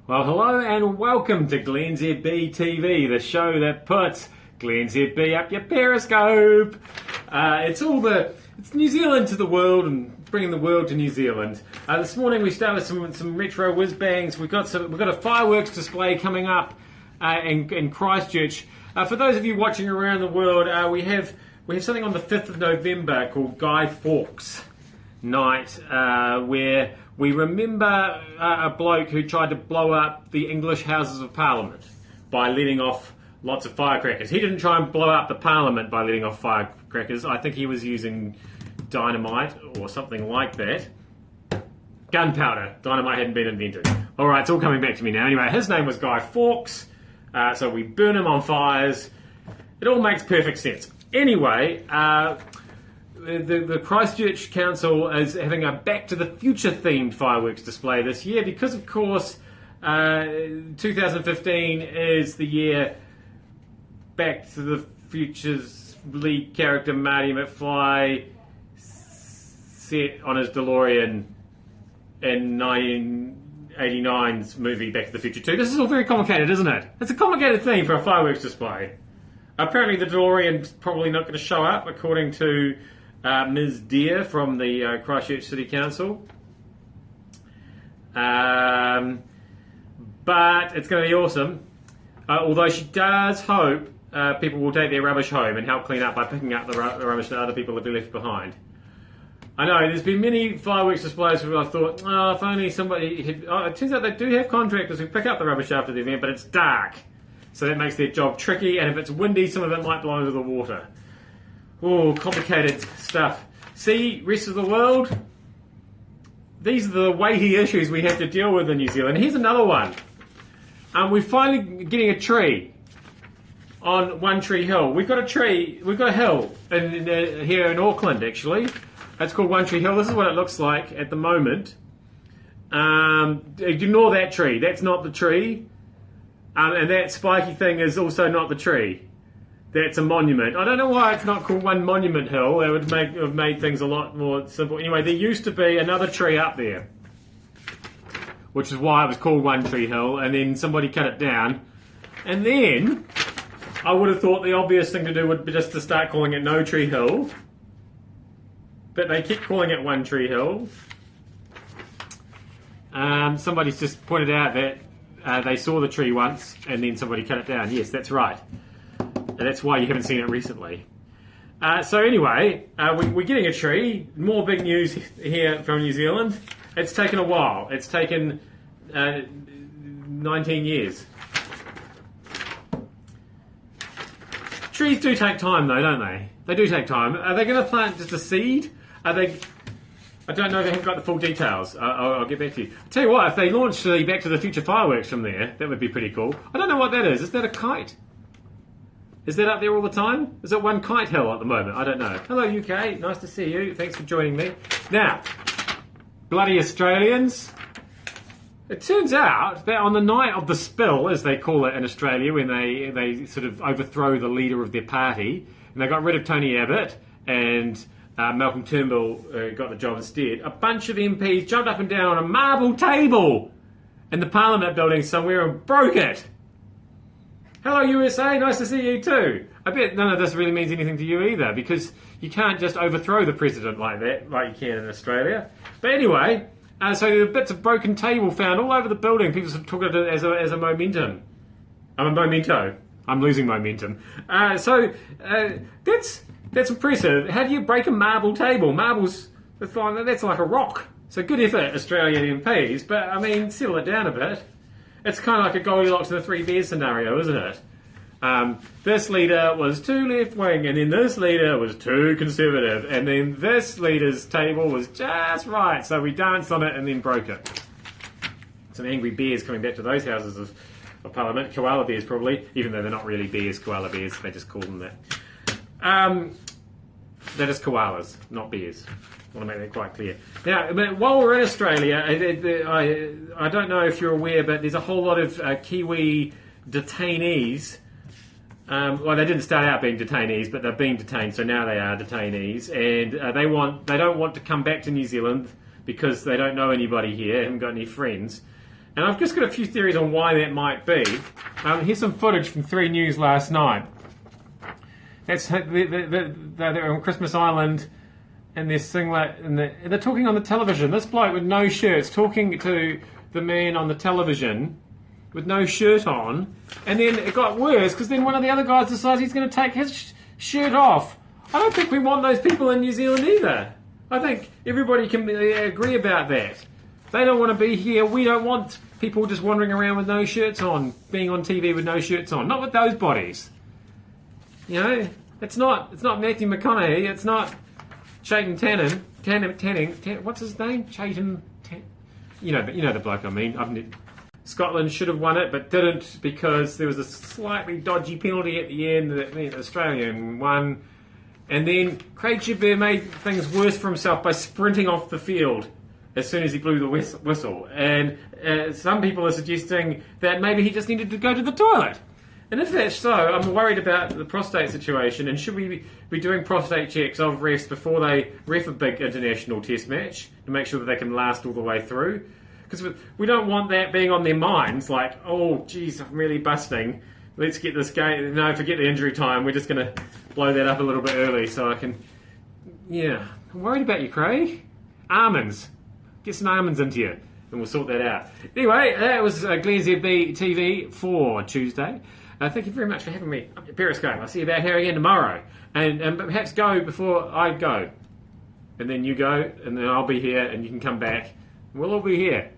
Well, hello and welcome to glennzb TV, the show that puts glennzb up your Periscope. It's New Zealand to the world and bringing the world to New Zealand. This morning we start with some retro Whiz-Bangs. We've got a fireworks display coming up in Christchurch. For those of you watching around the world, we have something on the 5th of November called Guy Fawkes Night, where we remember a bloke who tried to blow up the English Houses of Parliament by letting off lots of firecrackers. He didn't try and blow up the Parliament by letting off firecrackers. I think he was using dynamite or something like that. Gunpowder. Dynamite hadn't been invented. Alright, it's all coming back to me now. Anyway, his name was Guy Fawkes, so we burn him on fires. It all makes perfect sense. Anyway, the Christchurch Council is having a Back to the Future themed fireworks display this year because, of course, 2015 is the year Back to the Future's lead character Marty McFly set on his DeLorean in 1989's movie Back to the Future 2. This is all very complicated, isn't it? It's a complicated theme for a fireworks display. Apparently the DeLorean's probably not going to show up, according to Ms. Deere from the Christchurch City Council. But it's going to be awesome. Although she does hope people will take their rubbish home and help clean up by picking up the rubbish that other people have left behind. I know, there's been many fireworks displays where I thought, oh, if only somebody had... Oh, it turns out they do have contractors who pick up the rubbish after the event, but it's dark. So that makes their job tricky, and if it's windy, some of it might blow into the water. Oh, complicated stuff. See, rest of the world? These are the weighty issues we have to deal with in New Zealand. Here's another one. We're finally getting a tree on One Tree Hill. We've got a hill here in Auckland, actually. It's called One Tree Hill. This is what it looks like at the moment. Ignore that tree. That's not the tree. And that spiky thing is also not the tree. That's a monument. I don't know why it's not called One Monument Hill. That would have made things a lot more simple. Anyway, there used to be another tree up there, which is why it was called One Tree Hill, and then somebody cut it down. And then I would have thought the obvious thing to do would be just to start calling it No Tree Hill. But they keep calling it One Tree Hill. Somebody's just pointed out that they saw the tree once, and then somebody cut it down. Yes, that's right. That's why you haven't seen it recently. So anyway, we're getting a tree. More big news here from New Zealand. It's taken a while. It's taken 19 years. Trees do take time, though, don't they? They do take time. Are they going to plant just a seed? Are they... I don't know, they haven't got the full details. I'll get back to you. I'll tell you what, if they launch the Back to the Future fireworks from there, that would be pretty cool. I don't know what that is. Is that a kite? Is that up there all the time? Is it One Kite Hill at the moment? I don't know. Hello, UK. Nice to see you. Thanks for joining me. Now, bloody Australians. It turns out that on the night of the spill, as they call it in Australia, when they sort of overthrow the leader of their party, and they got rid of Tony Abbott, and Malcolm Turnbull got the job instead, a bunch of MPs jumped up and down on a marble table in the Parliament building somewhere and broke it. Hello, USA. Nice to see you too. I bet none of this really means anything to you either, because you can't just overthrow the president like that, like you can in Australia. But anyway, so there are bits of broken table found all over the building. People sort of took it as a momentum. I'm a memento. I'm losing momentum. So that's impressive. How do you break a marble table? Marbles, that's like a rock. So good effort, Australian MPs. But I mean, settle it down a bit. It's kind of like a Goldilocks and the Three Bears scenario, isn't it? This leader was too left-wing, and then this leader was too conservative, and then this leader's table was just right, so we danced on it and then broke it. Some angry bears coming back to those houses of Parliament. Koala bears, probably, even though they're not really bears, koala bears, they just call them that. That is koalas, not bears. I want to make that quite clear. Now, while we're in Australia, I don't know if you're aware, but there's a whole lot of Kiwi detainees. Well, they didn't start out being detainees, but they've been detained, so now they are detainees, and they don't want to come back to New Zealand because they don't know anybody here, haven't got any friends. And I've just got a few theories on why that might be. Here's some footage from 3 News last night. That's they're on Christmas Island, and they're singlet, and they're talking on the television. This bloke with no shirt's talking to the man on the television with no shirt on, and then it got worse because then one of the other guys decides he's going to take his shirt off. I don't think we want those people in New Zealand either. I think everybody can agree about that. They don't want to be here. We don't want people just wandering around with no shirts on, being on TV with no shirts on. Not with those bodies. You know, it's not Matthew McConaughey. It's not Chayton Tanning. What's his name? Chayton. You know the bloke I mean. Scotland should have won it, but didn't because there was a slightly dodgy penalty at the end that meant Australia won. And then Craig Gibber made things worse for himself by sprinting off the field as soon as he blew the whistle. And some people are suggesting that maybe he just needed to go to the toilet. And if that's so, I'm worried about the prostate situation, and should we be doing prostate checks of refs before they ref a big international test match to make sure that they can last all the way through? Because we don't want that being on their minds, like, oh, geez, I'm really busting. Let's get this game. No, forget the injury time. We're just going to blow that up a little bit early so I can... Yeah, I'm worried about you, Craig. Almonds. Get some almonds into you, and we'll sort that out. Anyway, that was glennzb TV for Tuesday. Thank you very much for having me up at Periscope. I'll see you back here again tomorrow. And perhaps go before I go. And then you go, and then I'll be here, and you can come back. We'll all be here.